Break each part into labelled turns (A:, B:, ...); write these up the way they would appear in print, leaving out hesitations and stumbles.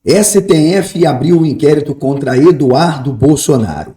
A: STF abriu um inquérito contra Eduardo Bolsonaro.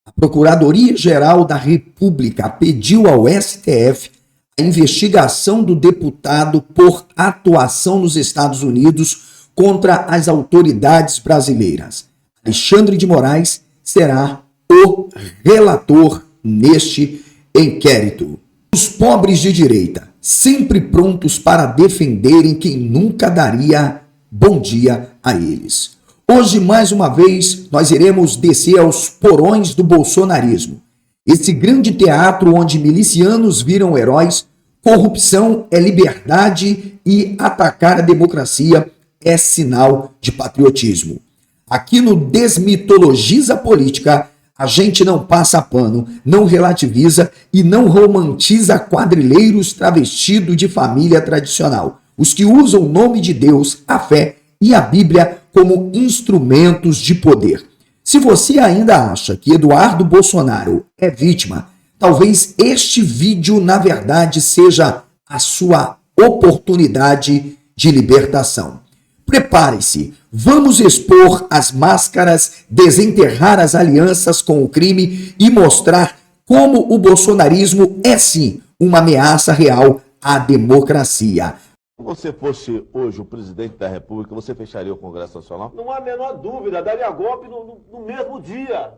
A: A Procuradoria-Geral da República pediu ao STF a investigação do deputado por atuação nos Estados Unidos contra as autoridades brasileiras. Alexandre de Moraes será o relator neste inquérito. Os pobres de direita, sempre prontos para defenderem quem nunca daria bom dia a eles. Hoje, mais uma vez, nós iremos descer aos porões do bolsonarismo. Esse grande teatro onde milicianos viram heróis, corrupção é liberdade e atacar a democracia é sinal de patriotismo. Aqui no Desmitologiza Política, a gente não passa pano, não relativiza e não romantiza quadrilheiros travestidos de família tradicional. Os que usam o nome de Deus, a fé e a Bíblia como instrumentos de poder. Se você ainda acha que Eduardo Bolsonaro é vítima, talvez este vídeo, na verdade, seja a sua oportunidade de libertação. Prepare-se, vamos expor as máscaras, desenterrar as alianças com o crime e mostrar como o bolsonarismo é sim uma ameaça real à democracia.
B: Se você fosse hoje o presidente da República, você fecharia o Congresso Nacional?
C: Não há a menor dúvida, daria golpe no mesmo dia.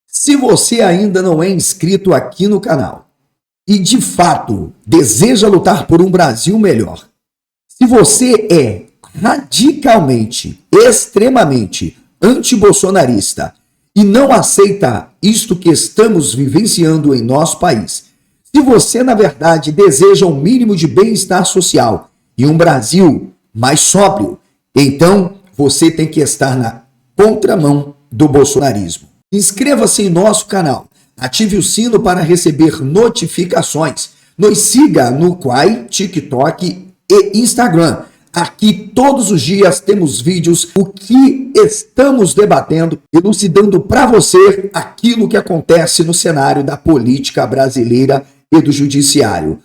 A: Se você ainda não é inscrito aqui no canal e de fato deseja lutar por um Brasil melhor, se você é radicalmente, extremamente antibolsonarista e não aceita isto que estamos vivenciando em nosso país, se você na verdade deseja um mínimo de bem-estar social e um Brasil mais sóbrio, então você tem que estar na contramão do bolsonarismo. Inscreva-se em nosso canal, ative o sino para receber notificações, nos siga no Quai, TikTok e Instagram. Aqui todos os dias temos vídeos, o que estamos debatendo, elucidando para você aquilo que acontece no cenário da política brasileira e do judiciário.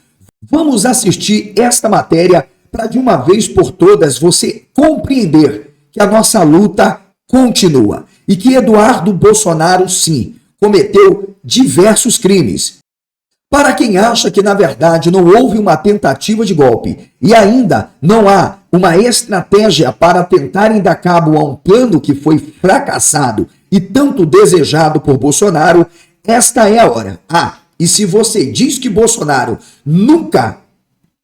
A: Vamos assistir esta matéria para de uma vez por todas você compreender que a nossa luta continua. E que Eduardo Bolsonaro, sim, cometeu diversos crimes. Para quem acha que, na verdade, não houve uma tentativa de golpe e ainda não há uma estratégia para tentarem dar cabo a um plano que foi fracassado e tanto desejado por Bolsonaro, esta é a hora. E se você diz que Bolsonaro nunca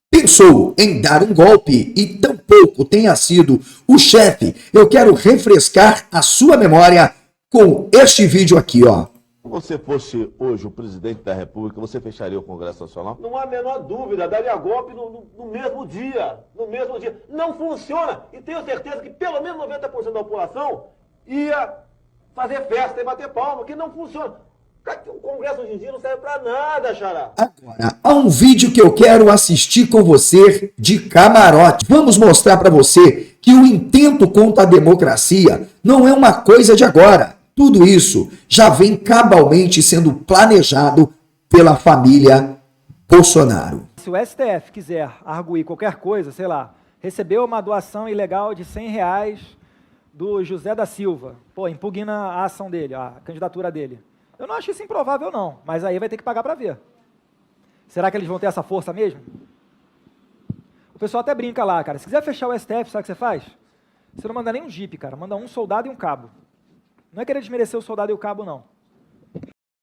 A: pensou em dar um golpe e tampouco tenha sido o chefe, eu quero refrescar a sua memória com este vídeo aqui, ó.
B: Se você fosse hoje o presidente da República, você fecharia o Congresso Nacional?
C: Não há a menor dúvida, daria golpe no mesmo dia. No mesmo dia. Não funciona. E tenho certeza que pelo menos 90% da população ia fazer festa e bater palma, que não funciona. O Congresso hoje em dia não serve pra nada, xará.
A: Agora, há um vídeo que eu quero assistir com você de camarote. Vamos mostrar para você que o intento contra a democracia não é uma coisa de agora. Tudo isso já vem cabalmente sendo planejado pela família Bolsonaro.
D: Se o STF quiser arguir qualquer coisa, sei lá, recebeu uma doação ilegal de R$100 do José da Silva, impugna a ação dele, a candidatura dele. Eu não acho isso improvável, não, mas aí vai ter que pagar para ver. Será que eles vão ter essa força mesmo? O pessoal até brinca lá, cara. Se quiser fechar o STF, sabe o que você faz? Você não manda nem um jipe, cara. Manda um soldado e um cabo. Não é querer desmerecer o soldado e o cabo, não.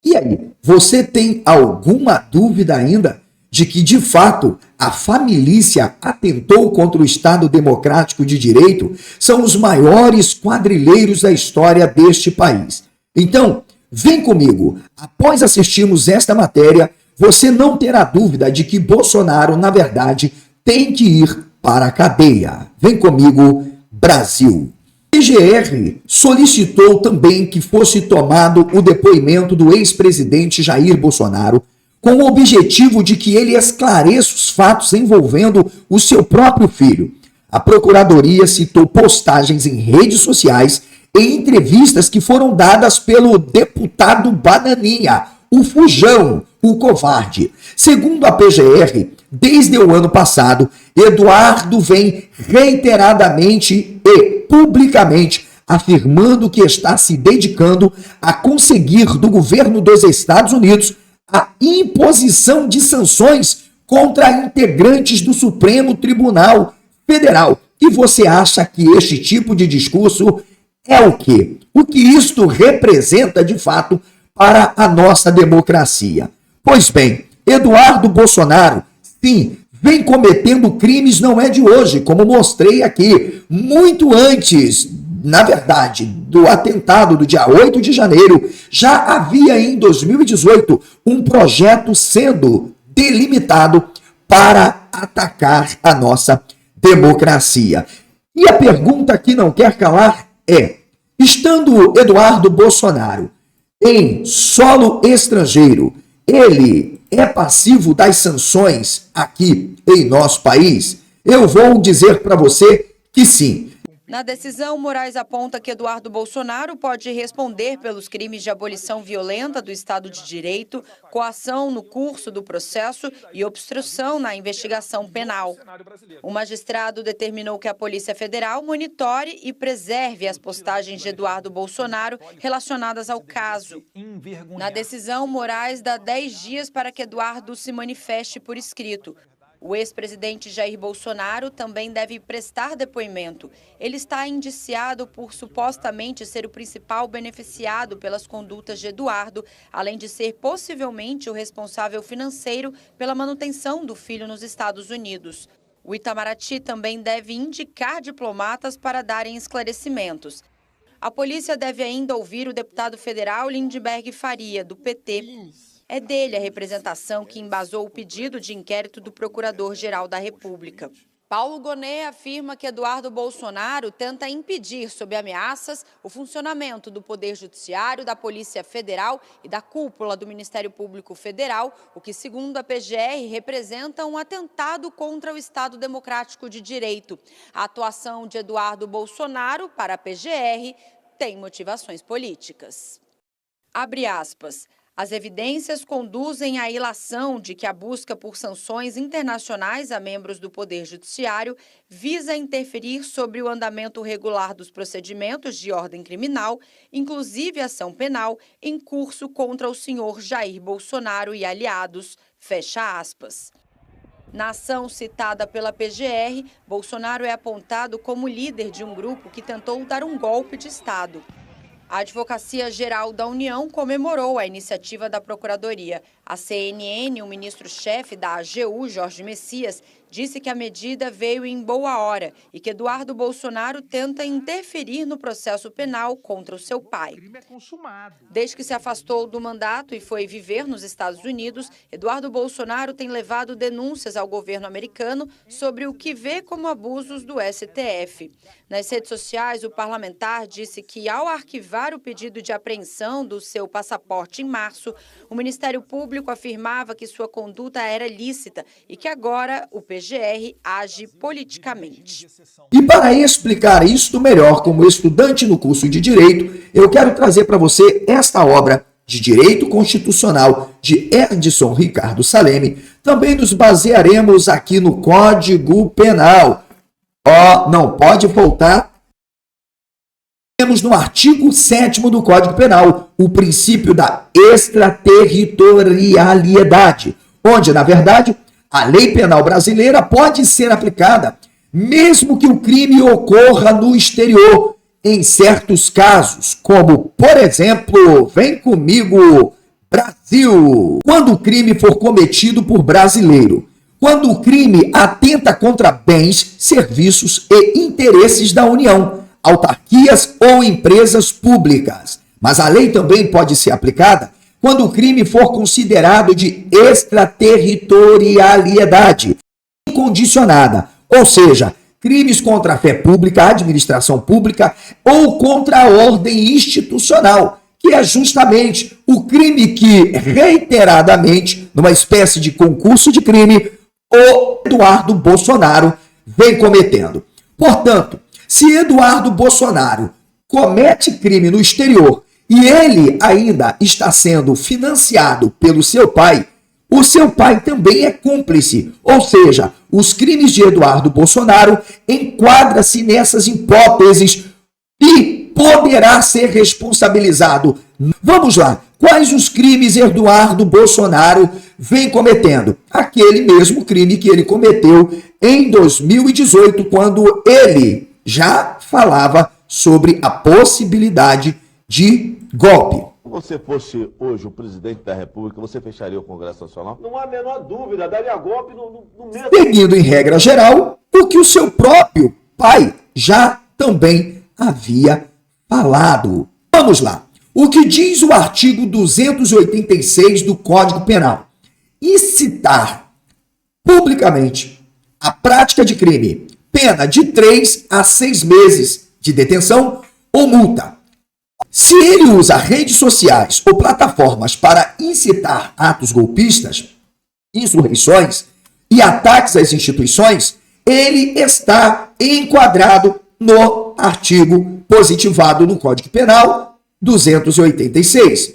A: E aí, você tem alguma dúvida ainda de que, de fato, a família atentou contra o Estado Democrático de Direito? São os maiores quadrilheiros da história deste país. Então, vem comigo. Após assistirmos esta matéria, você não terá dúvida de que Bolsonaro, na verdade, tem que ir para a cadeia. Vem comigo, Brasil. A PGR solicitou também que fosse tomado o depoimento do ex-presidente Jair Bolsonaro, com o objetivo de que ele esclareça os fatos envolvendo o seu próprio filho. A Procuradoria citou postagens em redes sociais e entrevistas que foram dadas pelo deputado Bananinha, o Fujão, o covarde. Segundo a PGR, desde o ano passado, Eduardo vem reiteradamente e publicamente afirmando que está se dedicando a conseguir do governo dos Estados Unidos a imposição de sanções contra integrantes do Supremo Tribunal Federal. E você acha que este tipo de discurso é o quê? O que isto representa de fato para a nossa democracia? Pois bem, Eduardo Bolsonaro, sim, vem cometendo crimes não é de hoje, como mostrei aqui, muito antes, na verdade, do atentado do dia 8 de janeiro, já havia em 2018 um projeto sendo delimitado para atacar a nossa democracia. E a pergunta que não quer calar é: estando Eduardo Bolsonaro em solo estrangeiro, ele é passivo das sanções aqui em nosso país? Eu vou dizer para você que sim.
E: Na decisão, Moraes aponta que Eduardo Bolsonaro pode responder pelos crimes de abolição violenta do Estado de Direito, coação no curso do processo e obstrução na investigação penal. O magistrado determinou que a Polícia Federal monitore e preserve as postagens de Eduardo Bolsonaro relacionadas ao caso. Na decisão, Moraes dá 10 dias para que Eduardo se manifeste por escrito. O ex-presidente Jair Bolsonaro também deve prestar depoimento. Ele está indiciado por supostamente ser o principal beneficiado pelas condutas de Eduardo, além de ser possivelmente o responsável financeiro pela manutenção do filho nos Estados Unidos. O Itamaraty também deve indicar diplomatas para darem esclarecimentos. A polícia deve ainda ouvir o deputado federal Lindbergh Faria, do PT. É dele a representação que embasou o pedido de inquérito do Procurador-Geral da República. Paulo Gonet afirma que Eduardo Bolsonaro tenta impedir, sob ameaças, o funcionamento do Poder Judiciário, da Polícia Federal e da cúpula do Ministério Público Federal, o que, segundo a PGR, representa um atentado contra o Estado Democrático de Direito. A atuação de Eduardo Bolsonaro, para a PGR, tem motivações políticas. Abre aspas. As evidências conduzem à ilação de que a busca por sanções internacionais a membros do Poder Judiciário visa interferir sobre o andamento regular dos procedimentos de ordem criminal, inclusive ação penal, em curso contra o senhor Jair Bolsonaro e aliados, fecha aspas. Na ação citada pela PGR, Bolsonaro é apontado como líder de um grupo que tentou dar um golpe de Estado. A Advocacia Geral da União comemorou a iniciativa da Procuradoria. A CNN, o ministro-chefe da AGU, Jorge Messias, disse que a medida veio em boa hora e que Eduardo Bolsonaro tenta interferir no processo penal contra o seu pai. Desde que se afastou do mandato e foi viver nos Estados Unidos, Eduardo Bolsonaro tem levado denúncias ao governo americano sobre o que vê como abusos do STF. Nas redes sociais, o parlamentar disse que, ao arquivar o pedido de apreensão do seu passaporte em março, o Ministério Público afirmava que sua conduta era lícita e que agora o PGR age politicamente.
A: E para explicar isto melhor, como estudante no curso de Direito, eu quero trazer para você esta obra de Direito Constitucional de Erdson Ricardo Saleme. Também nos basearemos aqui no Código Penal. Não pode faltar. Temos no artigo 7º do Código Penal o princípio da extraterritorialidade, onde, na verdade, a lei penal brasileira pode ser aplicada mesmo que o crime ocorra no exterior, em certos casos, como, por exemplo, vem comigo, Brasil, quando o crime for cometido por brasileiro, quando o crime atenta contra bens, serviços e interesses da União, autarquias ou empresas públicas. Mas a lei também pode ser aplicada quando o crime for considerado de extraterritorialidade incondicionada, ou seja, crimes contra a fé pública, a administração pública ou contra a ordem institucional, que é justamente o crime que, reiteradamente, numa espécie de concurso de crime, o Eduardo Bolsonaro vem cometendo. Portanto, se Eduardo Bolsonaro comete crime no exterior e ele ainda está sendo financiado pelo seu pai, o seu pai também é cúmplice. Ou seja, os crimes de Eduardo Bolsonaro enquadram-se nessas hipóteses e poderá ser responsabilizado. Vamos lá. Quais os crimes Eduardo Bolsonaro vem cometendo? Aquele mesmo crime que ele cometeu em 2018, quando ele já falava sobre a possibilidade de golpe.
B: Se você fosse hoje o presidente da República, você fecharia o Congresso Nacional?
C: Não há a menor dúvida, daria golpe no mesmo...
A: Seguindo em regra geral, o que o seu próprio pai já também havia falado. Vamos lá. O que diz o artigo 286 do Código Penal? Incitar publicamente a prática de crime, pena de 3 a 6 meses de detenção ou multa. Se ele usa redes sociais ou plataformas para incitar atos golpistas, insurreições e ataques às instituições, ele está enquadrado no artigo positivado no Código Penal 286.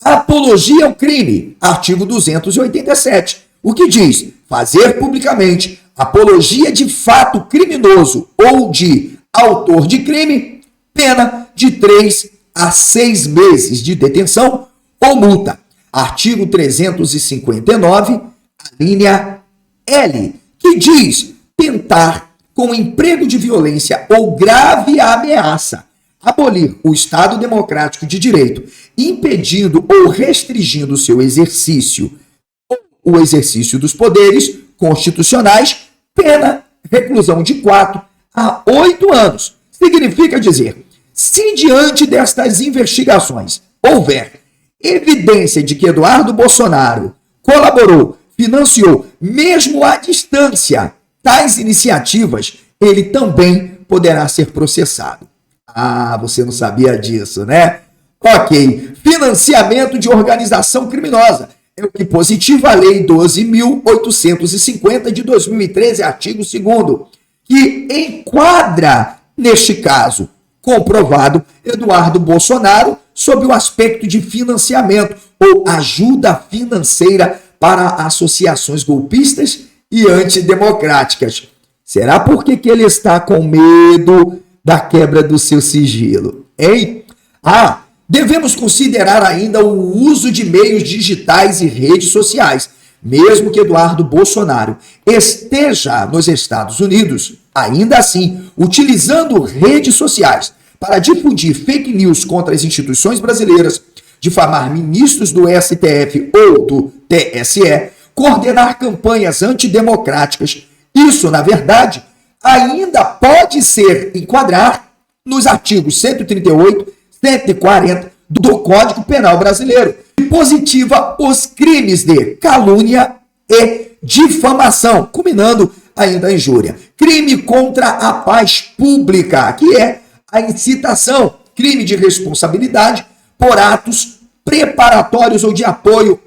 A: Apologia ao crime, artigo 287. O que diz? Fazer publicamente apologia de fato criminoso ou de autor de crime, pena de 3 a 6 meses de detenção ou multa. Artigo 359, a linha L, que diz tentar, com emprego de violência ou grave ameaça, abolir o Estado Democrático de Direito, impedindo ou restringindo o seu exercício, ou o exercício dos poderes constitucionais, pena reclusão de 4 a 8 anos. Significa dizer, se diante destas investigações houver evidência de que Eduardo Bolsonaro colaborou, financiou, mesmo à distância, tais iniciativas, ele também poderá ser processado. Ah, você não sabia disso, né? Ok. Financiamento de organização criminosa. É o que positiva a Lei 12.850 de 2013, artigo 2º, que enquadra, neste caso, comprovado, Eduardo Bolsonaro sob o aspecto de financiamento ou ajuda financeira para associações golpistas e antidemocráticas. Será porque que ele está com medo da quebra do seu sigilo, hein? Devemos considerar ainda o uso de meios digitais e redes sociais. Mesmo que Eduardo Bolsonaro esteja nos Estados Unidos, ainda assim, utilizando redes sociais para difundir fake news contra as instituições brasileiras, difamar ministros do STF ou do TSE, coordenar campanhas antidemocráticas, isso, na verdade, ainda pode ser enquadrar nos artigos 138, 140 do Código Penal Brasileiro, que positiva os crimes de calúnia e difamação, culminando ainda a injúria. Crime contra a paz pública, que é a incitação, crime de responsabilidade por atos preparatórios ou de apoio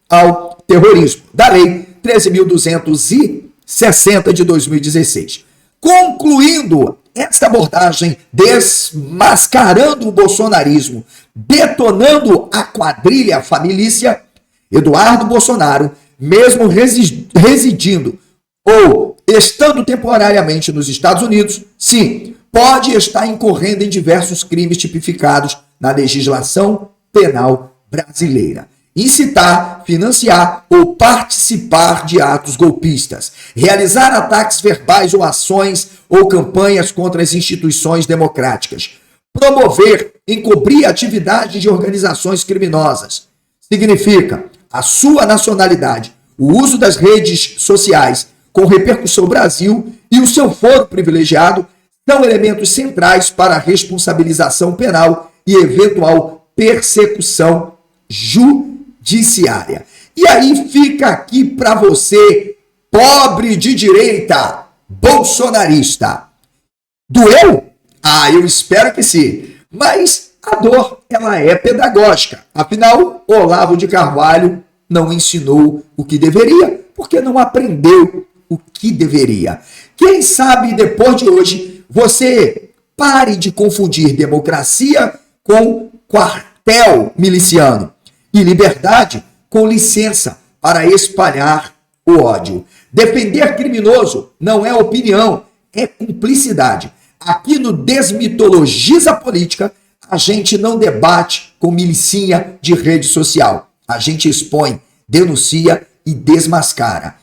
A: ao terrorismo, da Lei 13.260 de 2016. Concluindo esta abordagem, desmascarando o bolsonarismo, detonando a quadrilha família, Eduardo Bolsonaro, mesmo residindo ou estando temporariamente nos Estados Unidos, sim, pode estar incorrendo em diversos crimes tipificados na legislação penal brasileira. Incitar, financiar ou participar de atos golpistas, realizar ataques verbais ou ações ou campanhas contra as instituições democráticas, promover, encobrir atividades de organizações criminosas. Significa a sua nacionalidade, o uso das redes sociais com repercussão no Brasil e o seu foro privilegiado são elementos centrais para a responsabilização penal e eventual persecução judiciária. E aí fica aqui para você, pobre de direita, bolsonarista. Doeu? Eu espero que sim. Mas a dor, ela é pedagógica. Afinal, Olavo de Carvalho não ensinou o que deveria, porque não aprendeu o que deveria. Quem sabe depois de hoje você pare de confundir democracia com quartel miliciano e liberdade com licença para espalhar o ódio. Defender criminoso não é opinião, é cumplicidade. Aqui no Desmitologiza Política, a gente não debate com milicinha de rede social. A gente expõe, denuncia e desmascara.